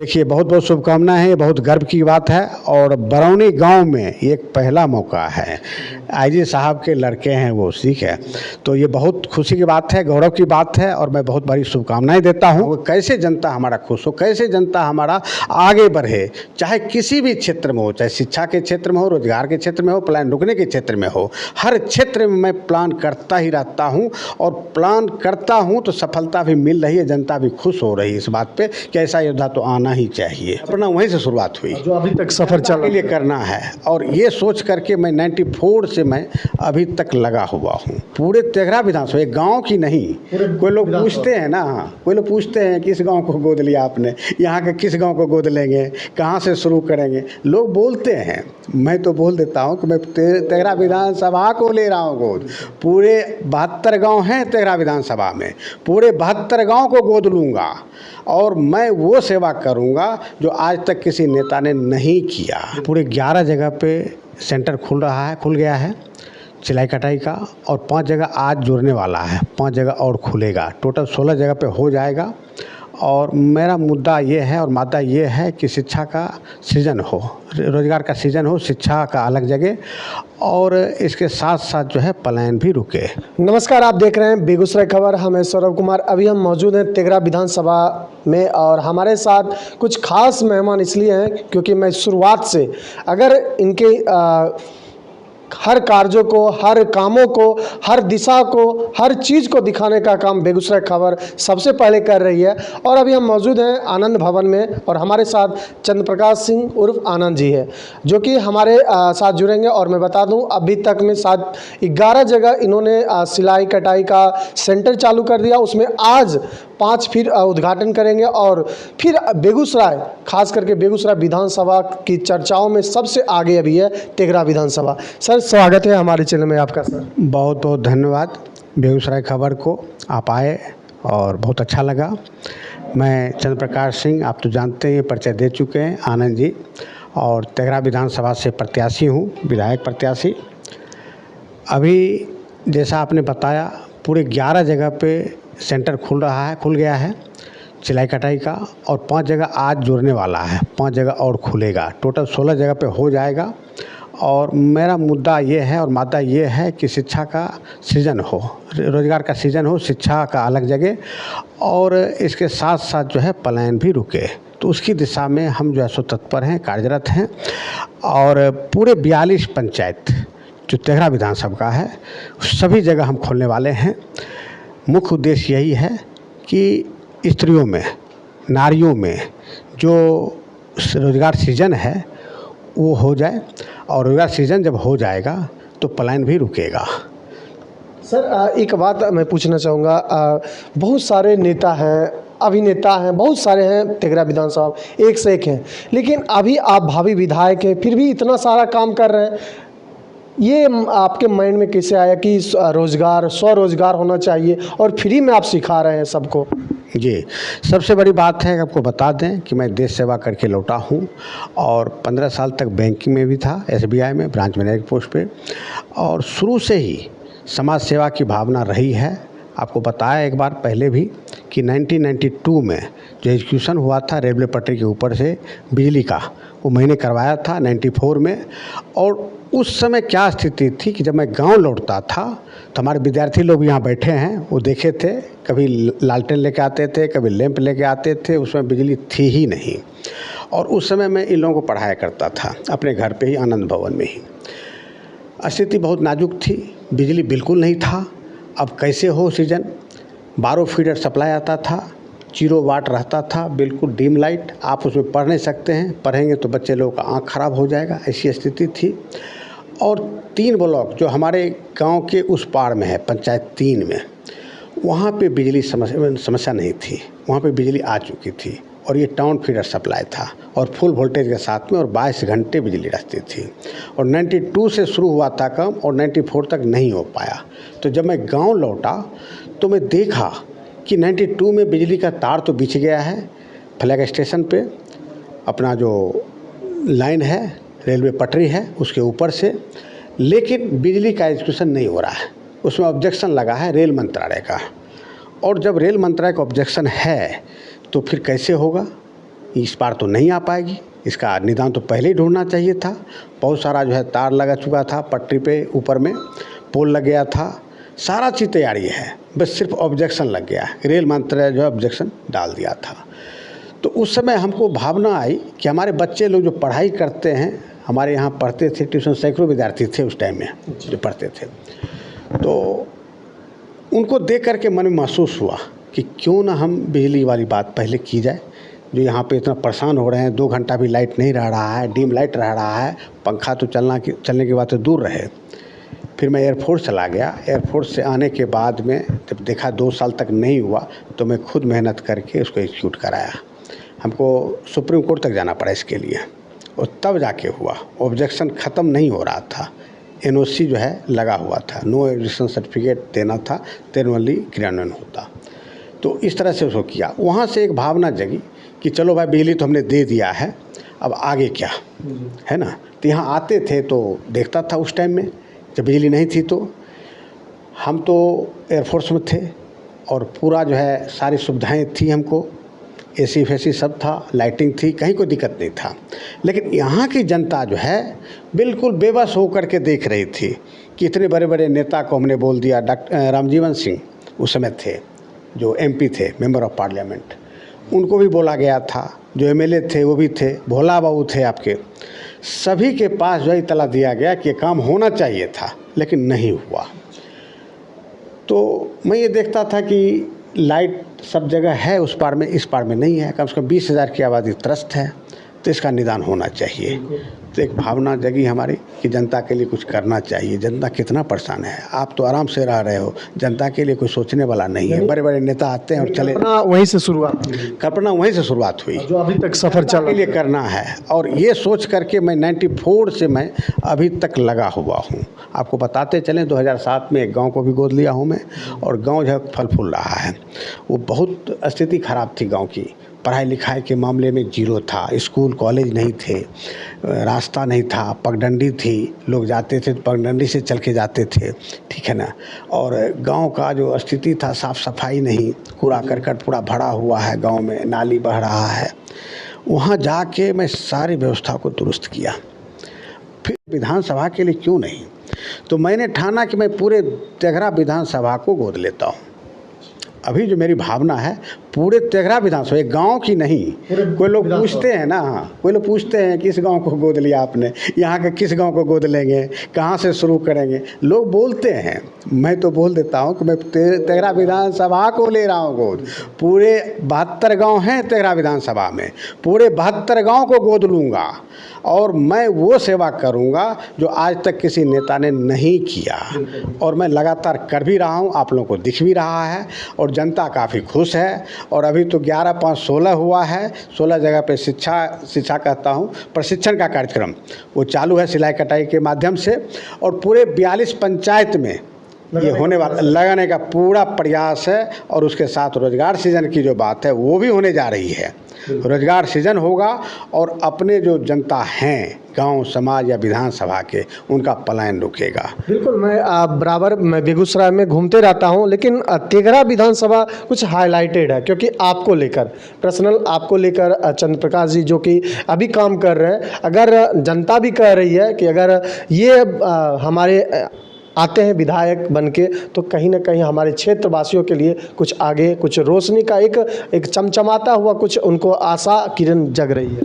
देखिए, बहुत बहुत शुभकामनाएं हैं। ये बहुत गर्व की बात है और बरौनी गांव में ये एक पहला मौका है। आईजी साहब के लड़के हैं वो, ठीक है। तो ये बहुत खुशी की बात है, गौरव की बात है और मैं बहुत बड़ी शुभकामनाएं देता हूँ। कैसे जनता हमारा खुश हो, कैसे जनता हमारा आगे बढ़े, चाहे किसी भी क्षेत्र में हो, चाहे शिक्षा के क्षेत्र में हो, रोजगार के क्षेत्र में हो, प्लान रुकने के क्षेत्र में हो, हर क्षेत्र में मैं प्लान करता ही रहता हूँ और प्लान करता हूँ तो सफलता भी मिल रही है, जनता भी खुश हो रही है इस बात पे कि ऐसा योद्धा तो आना ही चाहिए। अपना वहीं से शुरुआत हुई जो अभी तक सफर चल के लिए करना है और ये सोच करके मैं 94 से मैं अभी तक लगा हुआ हूँ। पूरे तेघरा विधानसभा, एक गांव की नहीं। कोई लोग पूछते हैं ना, कोई लोग पूछते हैं किस गांव को गोद लिया आपने, यहाँ के किस गांव को गोद लेंगे, कहाँ से शुरू करेंगे, लोग बोलते हैं। मैं तो बोल देता हूँ कि मैं तेघरा विधानसभा को ले रहा हूँ गोद। पूरे 72 गाँव हैं तेघरा विधानसभा में, पूरे 72 गाँव को गोद लूँगा और मैं वो सेवा करूँगा जो आज तक किसी नेता ने नहीं किया। पूरे 11 जगह पे सेंटर खुल गया है सिलाई कटाई का और 5 जगह आज जुड़ने वाला है, 5 जगह और खुलेगा। टोटल 16 जगह पे हो जाएगा। और मेरा मुद्दा ये है और मादा ये है कि शिक्षा का सृजन हो, रोजगार का सृजन हो, शिक्षा का अलग जगह और इसके साथ साथ जो है पलायन भी रुके। नमस्कार, आप देख रहे हैं बेगूसराय खबर। हम सौरभ कुमार। अभी हम मौजूद हैं तेघरा विधानसभा में और हमारे साथ कुछ खास मेहमान इसलिए हैं क्योंकि मैं शुरुआत से अगर इनके हर कार्यों को, हर कामों को, हर दिशा को, हर चीज़ को दिखाने का काम बेगूसराय खबर सबसे पहले कर रही है। और अभी हम मौजूद हैं आनंद भवन में और हमारे साथ चंद्र प्रकाश सिंह उर्फ आनंद जी है जो कि हमारे साथ जुड़ेंगे। और मैं बता दूं अभी तक में 11 जगह इन्होंने सिलाई कटाई का सेंटर चालू कर दिया, उसमें आज 5 फिर उद्घाटन करेंगे और फिर बेगूसराय, खास करके बेगूसराय विधानसभा की चर्चाओं में सबसे आगे अभी है तेघरा विधानसभा। सर, स्वागत है हमारे चैनल में आपका। सर, बहुत बहुत धन्यवाद बेगूसराय खबर को, आप आए और बहुत अच्छा लगा। मैं चंद्र प्रकाश सिंह, आप तो जानते हैं, परिचय दे चुके हैं, आनंद जी, और तेघरा विधानसभा से प्रत्याशी हूँ, विधायक प्रत्याशी। अभी जैसा आपने बताया पूरे 11 जगह पे सेंटर खुल गया है सिलाई कटाई का और 5 जगह आज जुड़ने वाला है, 5 जगह और खुलेगा। टोटल 16 जगह पे हो जाएगा। और मेरा मुद्दा ये है और मादा ये है कि शिक्षा का सृजन हो, रोजगार का सृजन हो, शिक्षा का अलग जगह और इसके साथ साथ जो है पलायन भी रुके। तो उसकी दिशा में हम जो है सो तत्पर हैं, कार्यरत हैं। और पूरे 42 पंचायत जो तेघरा विधानसभा का है सभी जगह हम खोलने वाले हैं। मुख्य उद्देश्य यही है कि स्त्रियों में, नारियों में जो रोजगार सृजन है वो हो जाए और रोजगार सृजन जब हो जाएगा तो पलायन भी रुकेगा। सर, एक बात मैं पूछना चाहूँगा, बहुत सारे नेता हैं, अभिनेता हैं, बहुत सारे हैं तेघरा विधानसभा, एक से एक हैं, लेकिन अभी आप भावी विधायक हैं फिर भी इतना सारा काम कर रहे हैं। ये आपके माइंड में कैसे आया कि रोज़गार, स्वरोजगार होना चाहिए और फ्री में आप सिखा रहे हैं सबको? जी, सबसे बड़ी बात है कि आपको बता दें कि मैं देश सेवा करके लौटा हूँ और 15 साल तक बैंकिंग में भी था, SBI में ब्रांच मैनेजर पोस्ट पे, और शुरू से ही समाज सेवा की भावना रही है। आपको बताया एक बार पहले भी कि 1992 में जो एजुकेशन हुआ था रेलवे पटरी के ऊपर से बिजली का, वो मैंने करवाया था 94 में। और उस समय क्या स्थिति थी कि जब मैं गांव लौटता था तो हमारे विद्यार्थी लोग यहाँ बैठे हैं, वो देखे थे, कभी लालटेन लेके आते थे, कभी लैंप लेके आते थे, उसमें बिजली थी ही नहीं। और उस समय मैं इन लोगों को पढ़ाया करता था अपने घर पे ही, आनंद भवन में ही। स्थिति बहुत नाजुक थी, बिजली बिल्कुल नहीं था। अब कैसे हो सृजन? 12 फीडर सप्लाई आता था, 0 वाट रहता था, बिल्कुल डिम लाइट, आप उसमें पढ़ नहीं सकते हैं, पढ़ेंगे तो बच्चे लोगों का आँख खराब हो जाएगा, ऐसी स्थिति थी। और 3 ब्लॉक जो हमारे गांव के उस पार में है, पंचायत 3 में, वहाँ पे बिजली समस्या नहीं थी, वहाँ पे बिजली आ चुकी थी और ये टाउन फीडर सप्लाई था और फुल वोल्टेज के साथ में और 22 घंटे बिजली रहती थी। और 92 से शुरू हुआ था काम और 94 तक नहीं हो पाया। तो जब मैं गांव लौटा तो मैं देखा कि 92 में बिजली का तार तो बिछ गया है फ्लैग स्टेशन पे, अपना जो लाइन है, रेलवे पटरी है उसके ऊपर से, लेकिन बिजली का एजुकेशन नहीं हो रहा है। उसमें ऑब्जेक्शन लगा है रेल मंत्रालय का। और जब रेल मंत्रालय का ऑब्जेक्शन है तो फिर कैसे होगा? इस बार तो नहीं आ पाएगी, इसका निदान तो पहले ही ढूंढना चाहिए था। बहुत सारा जो है तार लगा चुका था पटरी पे, ऊपर में पोल लग गया था, सारा चीज़ तैयारी है, बस सिर्फ ऑब्जेक्शन लग गया। रेल मंत्रालय जो है ऑब्जेक्शन डाल दिया था। तो उस समय हमको भावना आई कि हमारे बच्चे लोग जो पढ़ाई करते हैं, हमारे यहाँ पढ़ते थे, ट्यूशन सैकड़ों विद्यार्थी थे उस टाइम में जो पढ़ते थे, तो उनको देख करके मन में महसूस हुआ कि क्यों ना हम बिजली वाली बात पहले की जाए। जो यहाँ पे इतना परेशान हो रहे हैं, 2 घंटा भी लाइट नहीं रह रहा है, डिम लाइट रह रहा है, पंखा तो चलने की बात तो दूर रहे। फिर मैं एयरफोर्स चला गया। एयरफोर्स से आने के बाद में जब देखा 2 साल तक नहीं हुआ, तो मैं खुद मेहनत करके उसको एग्जीक्यूट कराया। हमको सुप्रीम कोर्ट तक जाना पड़ा इसके लिए, और तब जाके हुआ। ऑब्जेक्शन ख़त्म नहीं हो रहा था, एनओसी जो है लगा हुआ था, नो ऑब्जेक्शन सर्टिफिकेट देना था, तेनवली क्रियान्वयन होता। तो इस तरह से उसको किया। वहाँ से एक भावना जगी कि चलो भाई बिजली तो हमने दे दिया है, अब आगे क्या है ना। तो यहाँ आते थे तो देखता था उस टाइम में जब बिजली नहीं थी, तो हम तो एयरफोर्स में थे और पूरा जो है सारी सुविधाएं थी हमको, एसी फैसी सब था, लाइटिंग थी, कहीं कोई दिक्कत नहीं था। लेकिन यहाँ की जनता जो है बिल्कुल बेबस होकर के देख रही थी कि इतने बड़े बड़े नेता को हमने बोल दिया। डॉक्टर रामजीवन सिंह उस समय थे, जो एमपी थे, मेंबर ऑफ पार्लियामेंट, उनको भी बोला गया था। जो एमएलए थे वो भी थे, भोला बाबू थे आपके, सभी के पास जो इतला दिया गया कि ये काम होना चाहिए था, लेकिन नहीं हुआ। तो मैं ये देखता था कि लाइट सब जगह है, उस पार में, इस पार में नहीं है। कम से कम 20,000 की आबादी त्रस्त है, तो इसका निदान होना चाहिए। तो एक भावना जगी हमारी कि जनता के लिए कुछ करना चाहिए। जनता कितना परेशान है, आप तो आराम से रह रहे हो, जनता के लिए कोई सोचने वाला नहीं है। बड़े बड़े नेता आते हैं और चले। वहीं से शुरुआत, कल्पना वहीं से शुरुआत हुई, जो अभी तक सफ़र चल के लिए करना है। और ये सोच करके मैं 94 से मैं अभी तक लगा हुआ हूँ। आपको बताते चलें, 2007 में एक गांव को भी गोद लिया हूँ मैं, और गांव जो है फल फूल रहा है। वो बहुत स्थिति खराब थी गांव की, पढ़ाई लिखाई के मामले में जीरो था, स्कूल कॉलेज नहीं थे, रास्ता नहीं था, पगडंडी थी, लोग जाते थे पगडंडी से चल के जाते थे, ठीक है ना। और गांव का जो स्थिति था, साफ़ सफाई नहीं, कूड़ा करकट पूरा भरा हुआ है गांव में, नाली बह रहा है। वहाँ जाके मैं सारी व्यवस्था को दुरुस्त किया। फिर विधानसभा के लिए क्यों नहीं, तो मैंने ठाना कि मैं पूरे तेघरा विधानसभा को गोद लेता हूँ। अभी जो मेरी भावना है, पूरे तेघरा विधानसभा, एक गांव की नहीं। कोई लोग पूछते हैं ना, कोई लोग पूछते हैं किस गांव को गोद लिया आपने, यहाँ के किस गांव को गोद लेंगे, कहाँ से शुरू करेंगे, लोग बोलते हैं। मैं तो बोल देता हूँ कि मैं तेघरा विधानसभा को ले रहा हूँ गोद। पूरे 72 गांव हैं तेघरा विधानसभा में, पूरे 72 गांव को गोद लूँगा, और मैं वो सेवा करूँगा जो आज तक किसी नेता ने नहीं किया। और मैं लगातार कर भी रहा हूँ, आप लोगों को दिख भी रहा है, और जनता काफ़ी खुश है। और अभी तो 11/5/16 हुआ है, 16 जगह पे शिक्षा कहता हूँ, प्रशिक्षण का कार्यक्रम वो चालू है सिलाई कटाई के माध्यम से। और पूरे 42 पंचायत में ये होने वाला लगाने का पूरा प्रयास है। और उसके साथ रोजगार सृजन की जो बात है वो भी होने जा रही है। रोजगार सृजन होगा, और अपने जो जनता हैं गांव समाज या विधानसभा के, उनका पलायन रुकेगा। बिल्कुल, मैं बेगूसराय में घूमते रहता हूं, लेकिन तेघरा विधानसभा कुछ हाईलाइटेड है, क्योंकि आपको लेकर, पर्सनल आपको लेकर चंद्र प्रकाश जी जो कि अभी काम कर रहे हैं, अगर जनता भी कह रही है कि अगर ये हमारे आते हैं विधायक बन के, तो कहीं ना कहीं हमारे क्षेत्रवासियों के लिए कुछ आगे, कुछ रोशनी का एक चमचमाता हुआ कुछ उनको आशा किरण जग रही है।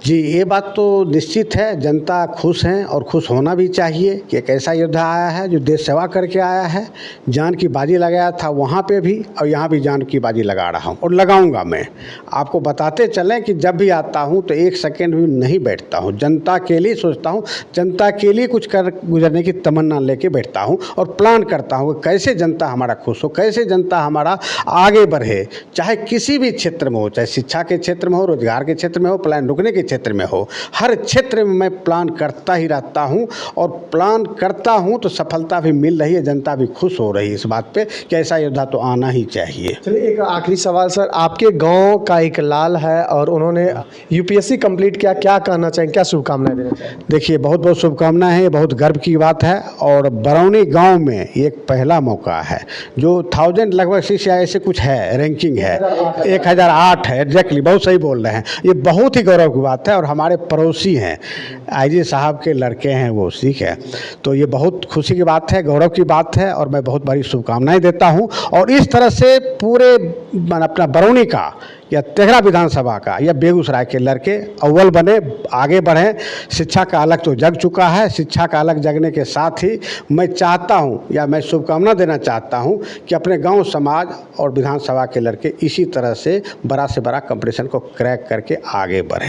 जी, ये बात तो निश्चित है। जनता खुश हैं, और खुश होना भी चाहिए कि एक ऐसा योद्धा आया है जो देश सेवा करके आया है। जान की बाजी लगाया था वहाँ पे भी, और यहाँ भी जान की बाजी लगा रहा हूँ, और लगाऊंगा। मैं आपको बताते चलें कि जब भी आता हूँ तो 1 सेकेंड भी नहीं बैठता हूँ, जनता के लिए सोचता हूँ, जनता के लिए कुछ कर गुजरने की तमन्ना लेके बैठता हूँ, और प्लान करता हूँ कैसे जनता हमारा खुश हो, कैसे जनता हमारा आगे बढ़े, चाहे किसी भी क्षेत्र में हो, चाहे शिक्षा के क्षेत्र में हो, रोजगार के क्षेत्र में हो, प्लान रुकने के क्षेत्र में हो, हर क्षेत्र में मैं प्लान करता ही रहता हूँ और प्लान करता हूँ तो सफलता भी मिल रही है, जनता भी खुश हो रही है इस बात पे कि ऐसा योद्धा तो आना ही चाहिए। चलिए एक आखिरी सवाल सर, आपके गांव का एक लाल है और उन्होंने यूपीएससी कंप्लीट किया, क्या कहना चाहेंगे, क्या शुभकामनाएं देना चाहेंगे? देखिए बहुत बहुत शुभकामनाएं हैं, ये बहुत गर्व की बात है और बरौनी गांव में ये एक पहला मौका है जो 1000 लगभग शीश या ऐसे कुछ है, रैंकिंग है 1008 है, एग्जैक्टली बहुत सही बोल रहे हैं। ये बहुत ही गौरव की बात है और हमारे पड़ोसी हैं, आईजी साहब के लड़के हैं वो, ठीक है। तो ये बहुत खुशी की बात है, गौरव की बात है और मैं बहुत बड़ी शुभकामनाएं देता हूं और इस तरह से पूरे अपना बरौनी का या तेघड़ा विधानसभा का या बेगूसराय के लड़के अव्वल बने, आगे बढ़ें। शिक्षा का अलग तो जग चुका है, शिक्षा का अलग जगने के साथ ही मैं चाहता हूं या मैं शुभकामना देना चाहता हूं कि अपने गांव समाज और विधानसभा के लड़के इसी तरह से बड़ा कंपटीशन को क्रैक करके आगे बढ़ें।